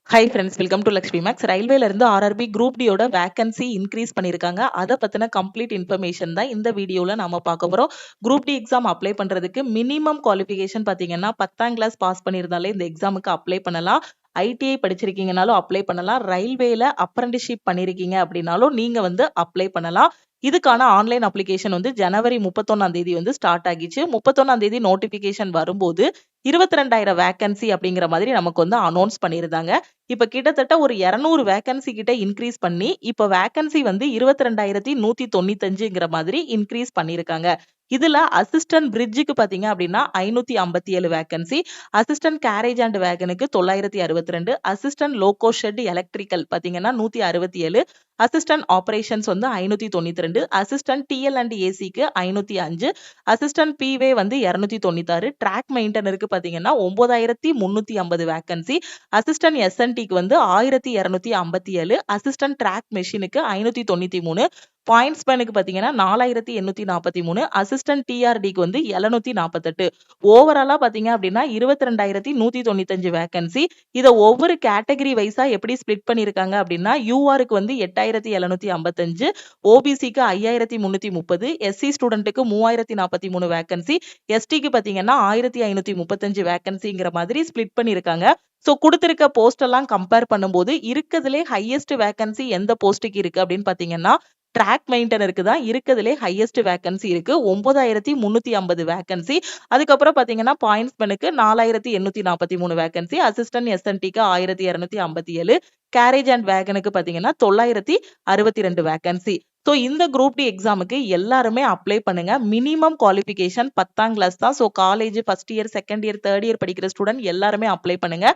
Hi friends, welcome to Lakshmi maths. ரயில்வேல இருந்து RRB group டியோட வேகன்சி இன்க்ரீஸ் பண்ணியிருக்காங்க. அதை பத்தின கம்ப்ளீட் இன்ஃபர்மேஷன் தான் இந்த வீடியோல நாம பார்க்க போறோம். குரூப் டி எக்ஸாம் அப்ளை பண்றதுக்கு மினிமம் குவாலிஃபிகேஷன் பாத்தீங்கன்னா 10ஆம் கிளாஸ் பாஸ் பண்ணியிருந்தாலே இந்த எக்ஸாமுக்கு அப்ளை பண்ணலாம். ஐடிஐ படிச்சிருக்கீங்கனாலும் அப்ளை பண்ணலாம். ரயில்வேல அப்ரண்டிஸ்ஷிப் பண்ணிருக்கீங்க அப்படின்னாலும் நீங்க வந்து அப்ளை பண்ணலாம். இதுக்கான ஆன்லைன் அப்ளிகேஷன் வந்து ஜனவரி 31ஆம் தேதி வந்து ஸ்டார்ட் ஆகிச்சு. 31ஆம் தேதி நோட்டிபிகேஷன் வரும்போது 22,000 வேகன்சி அப்படிங்கிற மாதிரி நமக்கு வந்து அனௌன்ஸ் பண்ணியிருந்தாங்க. இப்ப கிட்டத்தட்ட ஒரு 200 வேகன்சி கிட்ட இன்க்ரீஸ் பண்ணி இப்ப வேகன்சி வந்து 22,195ங்கிற மாதிரி இன்க்ரீஸ் பண்ணிருக்காங்க. இதுல அசிஸ்டன்ட் பிரிட்ஜுக்கு பாத்தீங்க அப்படின்னா 557 வேகன்சி, அசிஸ்டன்ட் கேரேஜ் அண்ட் வேகனுக்கு 962, அசிஸ்டன்ட் லோகோ ஷெட் எலக்ட்ரிக்கல் பாத்தீங்கன்னா 167, அசிஸ்டன்ட் ஆபரேஷன்ஸ் வந்து 592, அசிஸ்டன்ட் டிஎல் அண்ட் ஏசிக்கு 505, அசிஸ்டன்ட் பிவே வந்து 296, ட்ராக் மெயின்டனருக்கு பாத்தீங்கன்னா 9,350 வேகன்சி, அசிஸ்டன்ட் எஸ்என்டிக்கு வந்து 1,257, அசிஸ்டன்ட் ட்ராக் மெஷினுக்கு 593, பாயிண்ட்ஸ் மேனுக்கு பாத்தீங்கன்னா 4,843, அசிஸ்டன்ட் டிஆர்டிக்கு வந்து 748. ஓவராலா பாத்தீங்க அப்படின்னா 22,195 வேகன்சி. இத ஒவ்வொரு கேட்டகரி வைஸா எப்படி ஸ்பிளிட் பண்ணிருக்காங்க அப்படின்னா யூஆருக்கு வந்து 8,755, ஓபிசிக்கு 5,330, எஸ்சி ஸ்டூடெண்ட்டுக்கு 3,043 வேகன்சி, எஸ்டிக்கு பாத்தீங்கன்னா 1,535 வேகன்சிங்கிற மாதிரி ஸ்பிளிட் பண்ணிருக்காங்க. சோ கொடுத்திருக்க போஸ்ட் எல்லாம் கம்பேர் பண்ணும்போது இருக்கிறதுலே ஹையஸ்ட் வேகன்சி எந்த போஸ்டுக்கு இருக்கு அப்படின்னு பாத்தீங்கன்னா ட்ராக் மெயின்டனருக்கு தான் இருக்கிறதுலே ஹையஸ்ட் வேகன்சி இருக்கு. 9,350 வேகன்சி. அதுக்கப்புறம் பாத்தீங்கன்னா பாயிண்ட்ஸ் மேனுக்கு 4,843 வேகன்சி, அசிஸ்டன்ட் எஸ்என்டிக்கு 1,257, கேரேஜ் அண்ட் வேகனுக்கு பாத்தீங்கன்னா 962 வேகன்சி. சோ இந்த குரூப் டி எக்ஸாமுக்கு எல்லாருமே அப்ளை பண்ணுங்க. மினிமம் குவாலிஃபிகேஷன் 10ஆம் கிளாஸ் தான். So college first year, second year, third year படிக்கிற ஸ்டூடெண்ட் எல்லாருமே அப்ளை பண்ணுங்க.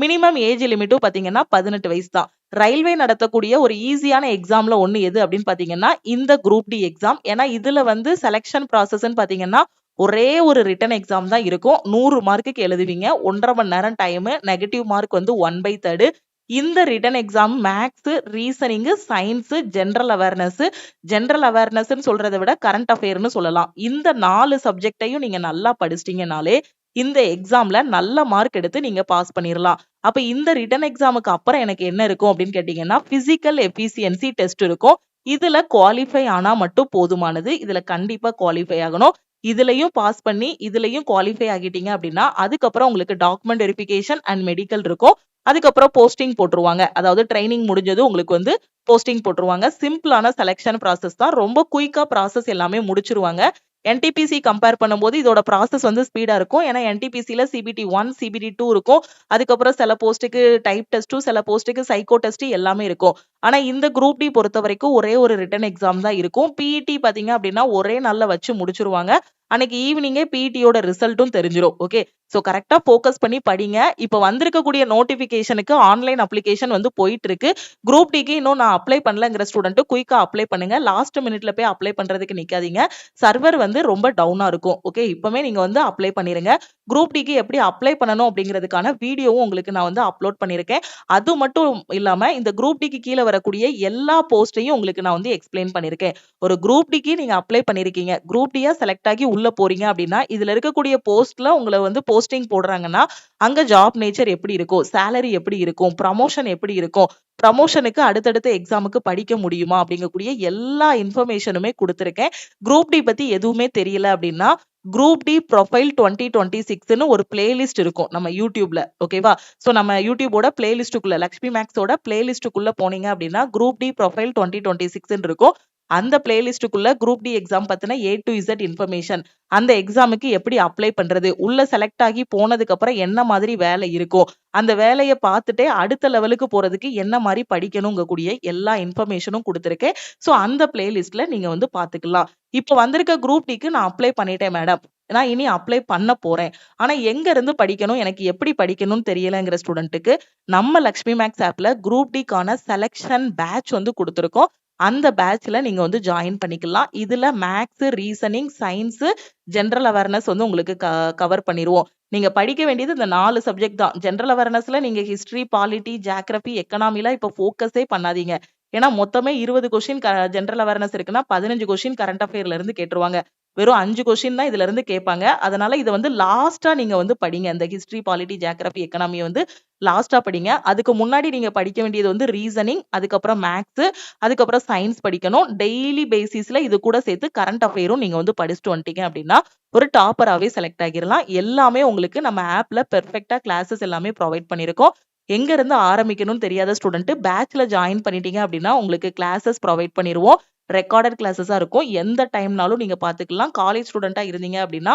மினிமம் ஏஜ் லிமிட்டும் பாத்தீங்கன்னா 18 வயசு தான். ரயில்வே நடத்தக்கூடிய ஒரு ஈஸியான எக்ஸாம்ல ஒண்ணு எது அப்படின்னு பாத்தீங்கன்னா இந்த குரூப் டி எக்ஸாம். ஏன்னா இதுல வந்து செலக்ஷன் ப்ராசஸ்ன்னு பாத்தீங்கன்னா ஒரே ஒரு ரிட்டன் எக்ஸாம் தான் இருக்கும். 100 மார்க்குக்கு எழுதுவீங்க. 1.5 மணி நேரம் டைம். நெகட்டிவ் மார்க் வந்து 1/3. இந்த written exam maths, reasoning, science, general awareness சொல்றதை விட கரண்ட் அஃபேர்னு சொல்லலாம். இந்த 4 சப்ஜெக்டையும் நீங்க நல்லா படிச்சிட்டீங்கனாலே இந்த எக்ஸாம்ல நல்ல மார்க் எடுத்து நீங்க பாஸ் பண்ணிரலாம். அப்ப இந்த ரிட்டன் எக்ஸாமுக்கு அப்புறம் எனக்கு என்ன இருக்கும் அப்படின்னு கேட்டீங்கன்னா பிசிக்கல் எஃபிசியன்சி டெஸ்ட் இருக்கும். இதுல குவாலிஃபை ஆனா மட்டும் போதுமானது. இதுல கண்டிப்பா குவாலிஃபை ஆகணும். இதுலயும் பாஸ் பண்ணி இதுலயும் குவாலிஃபை ஆகிட்டீங்க அப்படின்னா அதுக்கப்புறம் உங்களுக்கு டாக்குமெண்ட் வெரிஃபிகேஷன் அண்ட் மெடிக்கல் இருக்கும். அதுக்கப்புறம் போஸ்டிங் போட்டுருவாங்க. அதாவது ட்ரைனிங் முடிஞ்சது உங்களுக்கு வந்து போஸ்டிங் போட்டுருவாங்க. சிம்பிளான செலக்ஷன் ப்ராசஸ் தான். ரொம்ப குயிக்கா ப்ராசஸ் எல்லாமே முடிச்சிருவாங்க. என்டிபிசி கம்பேர் பண்ணும்போது இதோட ப்ராசஸ் வந்து ஸ்பீடா இருக்கும். ஏன்னா என்டிபிசில சிபிடி 1, சிபிடி 2 இருக்கும். அதுக்கப்புறம் சில போஸ்ட்டுக்கு டைப் டெஸ்ட்டும், சில போஸ்ட்டுக்கு சைக்கோ டெஸ்ட் எல்லாமே இருக்கும். ஆனா இந்த குரூப் டி பொறுத்த வரைக்கும் ஒரே ஒரு ரிட்டன் எக்ஸாம் தான் இருக்கும். பிஇடி பாத்தீங்க அப்படின்னா ஒரே நாள்ல வச்சு முடிச்சிருவாங்க. அன்னைக்கு ஈவினிங்கே பிஇடியோட ரிசல்ட்டும் தெரிஞ்சிடும். ஓகே, சோ கரெக்டா ஃபோக்கஸ் பண்ணி படிங்க. இப்ப வந்திருக்கக்கூடிய நோட்டிபிகேஷனுக்கு ஆன்லைன் அப்ளிகேஷன் வந்து போயிட்டு இருக்கு. குரூப் டிக்கு இன்னும் நான் அப்ளை பண்ணலங்கிற ஸ்டூடெண்ட் குயிக்கா அப்ளை பண்ணுங்க. லாஸ்ட் மினிட்ல போய் அப்ளை பண்றதுக்கு நிக்காதீங்க. சர்வர் வந்து ரொம்ப டவுனா இருக்கும். ஓகே, இப்பவே நீங்க வந்து அப்ளை பண்ணிருங்க. குரூப் டிக்கு எப்படி அப்ளை பண்ணணும் அப்படிங்கிறதுக்கான வீடியோவும் உங்களுக்கு நான் வந்து அப்லோட் பண்ணிருக்கேன். அது மட்டும் இல்லாம இந்த குரூப் டிக்கு கீழே வரக்கூடிய எல்லா போஸ்டையும் உங்களுக்கு நான் வந்து எக்ஸ்பிளைன் பண்ணிருக்கேன். ஒரு குரூப் டிக்கு நீங்க அப்ளை பண்ணிருக்கீங்க, குரூப் டியா செலக்ட் ஆகி உள்ள போறீங்க அப்படின்னா இதுல இருக்கக்கூடிய போஸ்ட்ல உங்களை வந்து போஸ்டிங் போடுறாங்கன்னா அங்க ஜாப் நேச்சர் எப்படி இருக்கும், சேலரி எப்படி இருக்கும், ப்ரமோஷன் எப்படி இருக்கும், ப்ரமோஷனுக்கு அடுத்தடுத்த எக்ஸாமுக்கு படிக்க முடியுமா அப்படிங்கக்கூடிய எல்லா இன்ஃபர்மேஷனுமே கொடுத்திருக்கேன். குரூப் டி பத்தி எதுவுமே தெரியல அப்படின்னா குரூப் டி ப்ரொஃபைல் 2026ன்னு ஒரு பிளேலிஸ்ட் இருக்கும் நம்ம யூடியூப்ல. ஓகேவா? சோ நம்ம யூடியூபோட பிளேலிஸ்டுக்குள்ள லக்ஷ்மி மேக்ஸோட பிளேலிஸ்டுக்குள்ள போனீங்க அப்படின்னா குரூப் டி ப்ரொஃபைல் 2026ன்னு இருக்கும். அந்த பிளேலிஸ்டுக்குள்ள குரூப் டி எக்ஸாம் பத்தின A to Z இன்ஃபர்மேஷன், அந்த எக்ஸாமுக்கு எப்படி அப்ளை பண்றது, உள்ள செலக்ட் ஆகி போனதுக்கு அப்புறம் என்ன மாதிரி வேலை இருக்கும், அந்த வேலையை பார்த்துட்டே அடுத்த லெவலுக்கு போறதுக்கு என்ன மாதிரி படிக்கணுங்கக்கூடிய எல்லா இன்ஃபர்மேஷனும் கொடுத்திருக்கேன். சோ அந்த பிளேலிஸ்ட்ல நீங்க வந்து பாத்துக்கலாம். இப்ப வந்திருக்க குரூப் டிக்கு நான் அப்ளை பண்ணிட்டேன் மேடம், நான் இனி அப்ளை பண்ண போறேன், ஆனா எங்க இருந்து படிக்கணும், எனக்கு எப்படி படிக்கணும்னு தெரியலங்கிற ஸ்டூடெண்ட்டுக்கு நம்ம லக்ஷ்மி மேக்ஸ் ஆப்ல குரூப் டிக்கான செலக்ஷன் பேட்ச் வந்து கொடுத்திருக்கோம். அந்த பேட்ச்ல நீங்க வந்து ஜாயின் பண்ணிக்கலாம். இதுல maths, reasoning, science, general awareness வந்து உங்களுக்கு கவர் பண்ணிருவோம். நீங்க படிக்க வேண்டியது இந்த 4 சப்ஜெக்ட் தான். ஜெனரல் அவேர்னஸ்ல நீங்க ஹிஸ்டரி, பாலிட்டி, ஜியோகிராபி, எக்கனாமில இப்ப ஃபோக்கஸே பண்ணாதீங்க. ஏன்னா மொத்தமே 20 கொஸ்டின் ஜெனரல் அவேர்னஸ் இருக்குன்னா 15 கொஸ்டின் கரண்ட் அஃபேர்ல இருந்து கேட்டுருவாங்க. வெறும் 5 கொஸ்டின் தான் இதுல இருந்து கேட்பாங்க. அதனால இத வந்து லாஸ்ட்டா நீங்க வந்து படிங்க. இந்த ஹிஸ்டரி, பாலிட்டி, ஜியோகிராஃபி, எக்கனாமி வந்து லாஸ்ட்டா படிங்க. அதுக்கு முன்னாடி நீங்க படிக்க வேண்டியது வந்து ரீசனிங், அதுக்கப்புறம் மேத்ஸ், அதுக்கப்புறம் சயின்ஸ் படிக்கணும். டெய்லி பேசிஸ்ல இது கூட சேர்த்து கரண்ட் அஃபேரும் நீங்க வந்து படிச்சுட்டு வந்துட்டீங்க அப்படின்னா ஒரு டாப்பராவே செலக்ட் ஆகிரலாம். எல்லாமே உங்களுக்கு நம்ம ஆப்ல பெர்ஃபெக்ட்டா கிளாஸஸ் எல்லாமே ப்ரொவைட் பண்ணியிருக்கோம். எங்க இருந்து ஆரம்பிக்கணும்னு தெரியாத ஸ்டூடெண்ட் பேட்ச்ல ஜாயின் பண்ணிட்டீங்க அப்படின்னா உங்களுக்கு கிளாஸஸ் ப்ரொவைட் பண்ணிருவோம். ரெக்கார்டட் கிளாஸஸா இருக்கும். எந்த டைம்னாலும் நீங்க பாத்துக்கலாம். காலேஜ் ஸ்டூடெண்டா இருந்தீங்க அப்படின்னா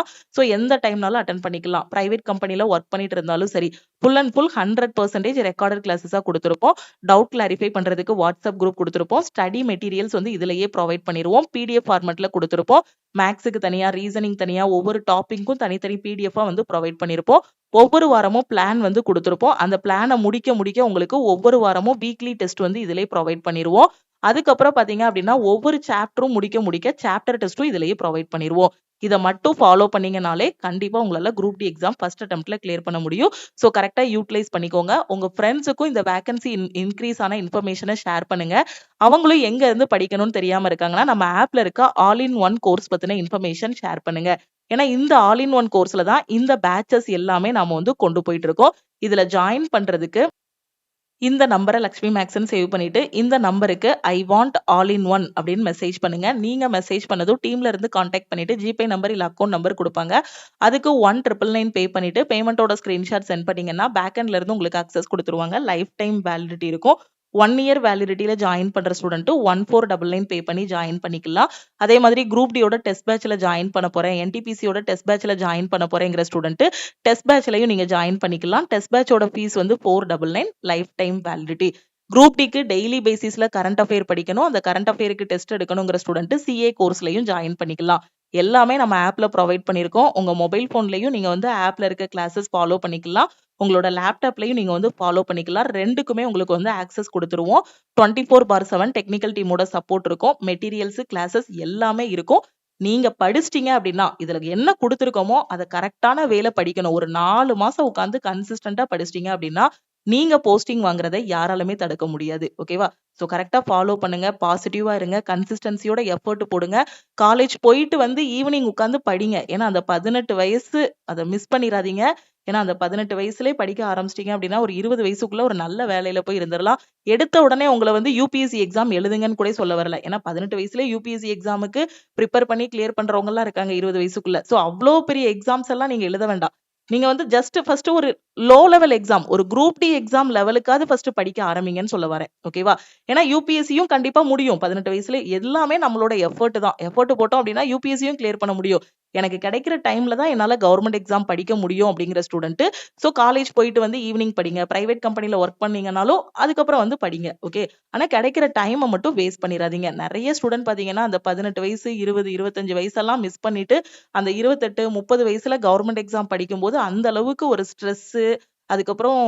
எந்த டைம்னாலும் அட்டெண்ட் பண்ணிக்கலாம். பிரைவேட் கம்பெனில ஒர்க் பண்ணிட்டு இருந்தாலும் சரி, ஃபுல் அண்ட் ஃபுல் 100% ரெக்கார்டட் கிளாஸஸா கொடுத்திருப்போம். டவுட் கிளாரிஃபை பண்றதுக்கு வாட்ஸ்அப் குரூப் கொடுத்திருப்போம். ஸ்டடி மெட்டீரியல்ஸ் வந்து இதுலயே ப்ரொவைட் பண்ணிருவோம். PDF ஃபார்மேட்ல கொடுத்திருப்போம். மேக்ஸுக்கு தனியா, ரீசனிங் தனியா, ஒவ்வொரு டாபிக்கும் தனித்தனி PDF வந்து ப்ரொவைட் பண்ணிருப்போம். ஒவ்வொரு வாரமும் பிளான் வந்து கொடுத்திருப்போம். அந்த பிளானை முடிக்க உங்களுக்கு ஒவ்வொரு வாரமும் வீக்லி டெஸ்ட் வந்து இதிலே ப்ரொவைட் பண்ணிருவோம். அதுக்கப்புறம் பாத்தீங்க அப்படின்னா ஒவ்வொரு சாப்டரும் முடிக்க சாப்டர் டெஸ்ட்டும் இதுலயே ப்ரொவைட் பண்ணிருவோம். இத மட்டும் ஃபாலோ பண்ணீங்கனாலே கண்டிப்பா உங்களால குரூப் டி எக்ஸாம் ஃபர்ஸ்ட் அட்டெம்ப்ட்ல கிளியர் பண்ண முடியும். சோ கரெக்ட்டா யூட்டிலைஸ் பண்ணிக்கோங்க. உங்க ஃப்ரெண்ட்ஸுக்கும் இந்த வேகன்சி இன்கிரீஸ் ஆன இன்ஃபர்மேஷனை ஷேர் பண்ணுங்க. அவங்களும் எங்க இருந்து படிக்கணும்னு தெரியாம இருக்காங்கன்னா நம்ம ஆப்ல இருக்க ஆல் இன் ஒன் கோர்ஸ் பத்தின இன்ஃபர்மேஷன் ஷேர் பண்ணுங்க. ஏன்னா இந்த ஆல் இன் ஒன் கோர்ஸ்ல தான் இந்த பேட்சஸ் எல்லாமே நாம வந்து கொண்டு போயிட்டு இருக்கோம். இதுல ஜாயின் பண்றதுக்கு இந்த நம்பரை லக்ஷ்மி மேக்ஸ்ன்னு சேவ் பண்ணிட்டு இந்த நம்பருக்கு I want all in one அப்படின்னு மெசேஜ் பண்ணுங்க. நீங்க மெசேஜ் பண்ணதும் டீம்ல இருந்து கான்டாக்ட் பண்ணிட்டு ஜிபே நம்பர் இல்ல அக்கௌண்ட் நம்பர் கொடுப்பாங்க. அதுக்கு 1999 பே பண்ணிட்டு பேமெண்டோட ஸ்கிரீன்ஷாட் சென்ட் பண்ணீங்கன்னா பேக்எண்ட்ல இருந்து உங்களுக்கு அக்சஸ் கொடுத்துருவாங்க. லைஃப் டைம் வேலிடிட்டி இருக்கும். 1 இயர் வேலிடிட்டியில ஜாயின் பண்ற ஸ்டூடெண்ட் 1499 பே பண்ணி ஜாயின் பண்ணிக்கலாம். அதே மாதிரி குரூப் டியோட டெஸ்ட் பேட்ச்ல ஜாயின் பண்ண போறேன், என்டிபிசியோட டெஸ்ட் பேட்ச்ல ஜாயின் பண்ண போறேங்கிற ஸ்டூடெண்ட் டெஸ்ட் பேட்ச்லயும் நீங்க ஜாயின் பண்ணிக்கலாம். டெஸ்ட் பேட்சோட ஃபீஸ் வந்து 499 லைஃப் டைம் வேலிடிட்டி. குரூப் டிக்கு டெய்லி பேசிஸ்ல கரண்ட் அஃபேர் படிக்கணும். அந்த கரண்ட் அஃபேருக்கு டெஸ்ட் எடுக்கணுங்கிற ஸ்டூடெண்ட் சிஏ கோர்ஸ்லயும் ஜாயின் பண்ணிக்கலாம். எல்லாமே நம்ம ஆப்ல ப்ரொவைட் பண்ணிருக்கோம். உங்க மொபைல் போன்லயும் நீங்க வந்து ஆப்ல இருக்க கிளாஸஸ் ஃபாலோ பண்ணிக்கலாம். உங்களோட லேப்டாப்லயும் நீங்க வந்து ஃபாலோ பண்ணிக்கலாம். ரெண்டுக்குமே உங்களுக்கு வந்து ஆக்சஸ் கொடுத்துருவோம். 24/7 டெக்னிக்கல் டீமோட சப்போர்ட் இருக்கும். மெட்டீரியல்ஸ், கிளாஸஸ் எல்லாமே இருக்கும். நீங்க படிச்சிட்டீங்க அப்படின்னா இதுல என்ன கொடுத்துருக்கோமோ அதை கரெக்டான வேலை படிக்கணும். ஒரு 4 மாசம் உட்கார்ந்து கன்சிஸ்டன்டா படிச்சிட்டீங்க அப்படின்னா நீங்க போஸ்டிங் வாங்குறதை யாராலுமே தடுக்க முடியாது. ஓகேவா? சோ கரெக்டா ஃபாலோ பண்ணுங்க. பாசிட்டிவா இருங்க. கன்சிஸ்டன்சியோட எஃபர்ட் போடுங்க. காலேஜ் போயிட்டு வந்து ஈவினிங் உட்கார்ந்து படிங்க. ஏன்னா அந்த 18 வயசு அதை மிஸ் பண்ணிடாதீங்க. ஏன்னா அந்த 18 வயசுலயே படிக்க ஆரம்பிச்சிட்டீங்க அப்படின்னா ஒரு 20 வயசுக்குள்ள ஒரு நல்ல வேலையில போய் இருந்துடலாம். எடுத்த உடனே உங்களை வந்து யூபிஎஸ்சி எக்ஸாம் எழுதுங்கன்னு கூட சொல்ல வரல. ஏன்னா 18 வயசுல யூபிஎஸ்சி எக்ஸாமுக்கு ப்ரிப்பேர் பண்ணி கிளியர் பண்றவங்க எல்லாம் இருக்காங்க 20 வயசுக்குள்ள. சோ அவ்வளோ பெரிய எக்ஸாம்ஸ் எல்லாம் நீங்க எழுத வேண்டாம். நீங்க வந்து ஜஸ்ட் ஃபர்ஸ்ட் ஒரு லோ லெவல் எக்ஸாம், ஒரு குரூப் டி எக்ஸாம் லெவலுக்காவது ஃபர்ஸ்ட் படிக்க ஆரம்பிங்கன்னு சொல்ல வரேன். ஓகேவா? ஏன்னா யூபிஎஸ்சியும் கண்டிப்பா முடியும் 18 வயசுல. எல்லாமே நம்மளோட எஃபர்ட் தான். எஃபர்ட் போட்டோம் அப்படின்னா யூபிஎஸ்சியும் கிளியர் பண்ண முடியும். எனக்கு கிடைக்கிற டைம்ல தான் என்னால கவர்மெண்ட் எக்ஸாம் படிக்க முடியும் அப்படிங்கிற ஸ்டூடெண்ட் சோ காலேஜ் போயிட்டு வந்து ஈவினிங் படிங்க. பிரைவேட் கம்பெனில ஒர்க் பண்ணீங்கனாலும் அதுக்கப்புறம் வந்து படிங்க. ஓகே. ஆனா கிடைக்கிற டைமை மட்டும் வேஸ்ட் பண்ணிடாதீங்க. நிறைய ஸ்டூடெண்ட் பாத்தீங்கன்னா அந்த 18 வயசு 20 25 வயசெல்லாம் மிஸ் பண்ணிட்டு அந்த 28 30 வயசுல கவர்மெண்ட் எக்ஸாம் படிக்கும்போது அந்த அளவுக்கு ஒரு ஸ்ட்ரெஸ், அதுக்கப்புறம்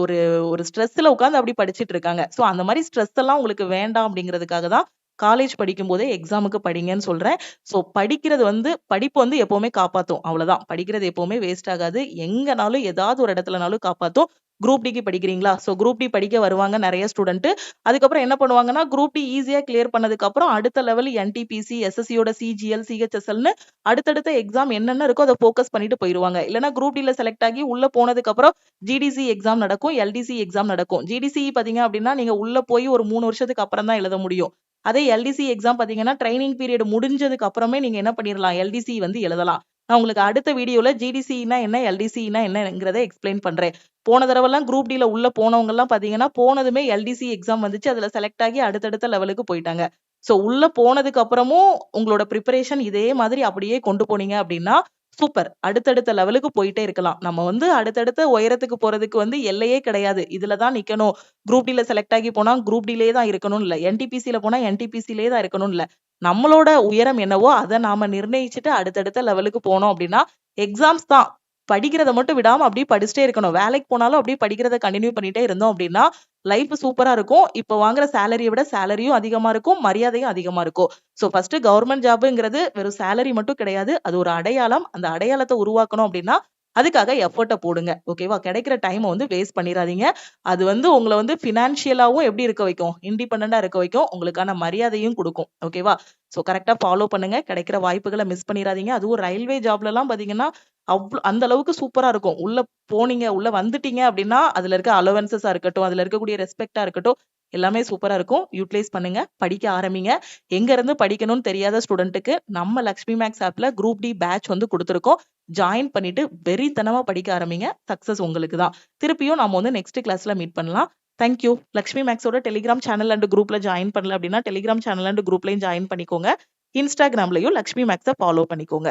ஒரு ஒரு ஸ்ட்ரெஸ்ல உட்கார்ந்து அப்படி படிச்சிட்டு இருக்காங்க. சோ அந்த மாதிரி ஸ்ட்ரெஸ் எல்லாம் உங்களுக்கு வேண்டாம் அப்படிங்கிறதுக்காக தான் காலேஜ் படிக்கும் போதே எக்ஸாமுக்கு படிங்கன்னு சொல்றேன். சோ படிக்கிறது வந்து படிப்பு வந்து எப்பவுமே காப்பாத்தும். அவ்வளவுதான். படிக்கிறது எப்பவுமே வேஸ்ட் ஆகாது. எங்கனாலும் ஏதாவது ஒரு இடத்துலனாலும் காப்பாத்தும். குரூப் டிக்கு படிக்கிறீங்களா? சோ குரூப் டி படிக்க வருவாங்க நிறைய ஸ்டூடெண்ட். அதுக்கப்புறம் என்ன பண்ணுவாங்கன்னா குரூப் டி ஈஸியா கிளியர் பண்ணதுக்கு அப்புறம் அடுத்த லெவல் என்டிபிசி, எஸ்எஸ்சியோட சிஜிஎல், சிஹெச்எஸ்எல்னு அடுத்தடுத்த எக்ஸாம் என்னென்ன இருக்கோ அதை ஃபோக்கஸ் பண்ணிட்டு போயிருவாங்க. இல்லைன்னா குரூப் டில செலக்ட் ஆகி உள்ள போனதுக்கு அப்புறம் ஜிடிசி எக்ஸாம் நடக்கும், எல்டிசி எக்ஸாம் நடக்கும். ஜிடிசி பாத்தீங்க அப்படின்னா நீங்க உள்ள போய் ஒரு 3 வருஷத்துக்கு அப்புறம் தான் எழுத முடியும். அதே எல்டிசி எக்ஸாம் பாத்தீங்கன்னா ட்ரைனிங் பீரியட் முடிஞ்சதுக்கு அப்புறமே நீங்க என்ன பண்ணிடலாம், எல்டிசி வந்து எழுதலாம். நான் உங்களுக்கு அடுத்த வீடியோல ஜிடிசினா என்ன, எல்டிசினா என்னங்கிறத எக்ஸ்பிளைன் பண்றேன். போன தடவைலாம் குரூப் டில உள்ள போனவங்க எல்லாம் பாத்தீங்கன்னா போனதுமே எல்டிசி எக்ஸாம் வந்துச்சு. அதுல செலக்ட் ஆகி அடுத்தடுத்த லெவலுக்கு போயிட்டாங்க. சோ உள்ள போனதுக்கு அப்புறமும் உங்களோட ப்ரிப்பரேஷன் இதே மாதிரி அப்படியே கொண்டு போனீங்க அப்படின்னா சூப்பர். அடுத்தடுத்த லெவலுக்கு போயிட்டே இருக்கலாம். நம்ம வந்து அடுத்தடுத்த உயரத்துக்கு போறதுக்கு வந்து எல்லையே கிடையாது. இதுலதான் நிக்கணும். குரூப் டில செலக்ட் ஆகி போனா குரூப் டிலே தான் இருக்கணும் இல்ல. என்டிபிசில போனா என்டிபிசிலே தான் இருக்கணும் இல்ல. நம்மளோட உயரம் என்னவோ அதை நாம நிர்ணயிச்சுட்டு அடுத்தடுத்த லெவலுக்கு போனோம் அப்படின்னா எக்ஸாம்ஸ் தான். படிக்கிறத மட்டும் விடாம அப்படியே படிச்சுட்டே இருக்கணும். வேலைக்கு போனாலும் அப்படியே படிக்கிறத கண்டினியூ பண்ணிட்டே இருந்தோம் அப்படின்னா லைஃப் சூப்பரா இருக்கும். இப்ப வாங்குற சேலரியை விட சேலரியும் அதிகமா இருக்கும், மரியாதையும் அதிகமா இருக்கும். சோ ஃபர்ஸ்ட் கவர்மெண்ட் ஜாப்ங்கிறது வெறும் சேலரி மட்டும் கிடையாது. அது ஒரு அடையாளம். அந்த அடையாளத்தை உருவாக்கணும் அப்படின்னா அதுக்காக எஃபர்ட்டை போடுங்க. ஓகேவா? கிடைக்கிற டைமை வந்து வேஸ்ட் பண்ணிடாதீங்க. அது வந்து உங்களை வந்து ஃபினான்ஷியலாவும் எப்படி இருக்க வைக்கும்? இண்டிபெண்டண்டா இருக்க வைக்கும். உங்களுக்கான மரியாதையும் கொடுக்கும். ஓகேவா? ஸோ கரெக்டா ஃபாலோ பண்ணுங்க. கிடைக்கிற வாய்ப்புகளை மிஸ் பண்ணிடாதீங்க. அதுவும் ரயில்வே ஜாப்லலாம் பாத்தீங்கன்னா அந்த அளவுக்கு சூப்பரா இருக்கும். உள்ள போனீங்க, உள்ள வந்துட்டீங்க அப்படின்னா அதுல இருக்க அலவன்சஸா இருக்கட்டும், அதுல இருக்கக்கூடிய ரெஸ்பெக்டா இருக்கட்டும், எல்லாமே சூப்பரா இருக்கும். யூட்டிலைஸ் பண்ணுங்க. படிக்க ஆரம்பிங்க. எங்க இருந்து படிக்கணும்னு தெரியாத ஸ்டூடெண்ட்டுக்கு நம்ம லக்ஷ்மி மேக்ஸ் ஆப்ல குரூப் டி பேட்ச் வந்து கொடுத்துருக்கோம். ஜாயின் பண்ணிட்டு வெறித்தனமா படிக்க ஆரம்பிங்க. சக்சஸ் உங்களுக்கு தான். திருப்பியும் நாம வந்து நெக்ஸ்ட் கிளாஸ்ல மீட் பண்ணலாம். தேங்க்யூ. லக்ஷ்மி மேக்ஸோட டெலிகிராம் சேனல் அண்ட் குரூப்ல ஜாயின் பண்ணல அப்படின்னா டெலிகிராம் சேனல் அண்ட் குரூப்லயும் ஜாயின் பண்ணிக்கோங்க. இன்ஸ்டாகிராம்லயும் லக்ஷ்மி மேக்ஸை ஃபாலோ பண்ணிக்கோங்க.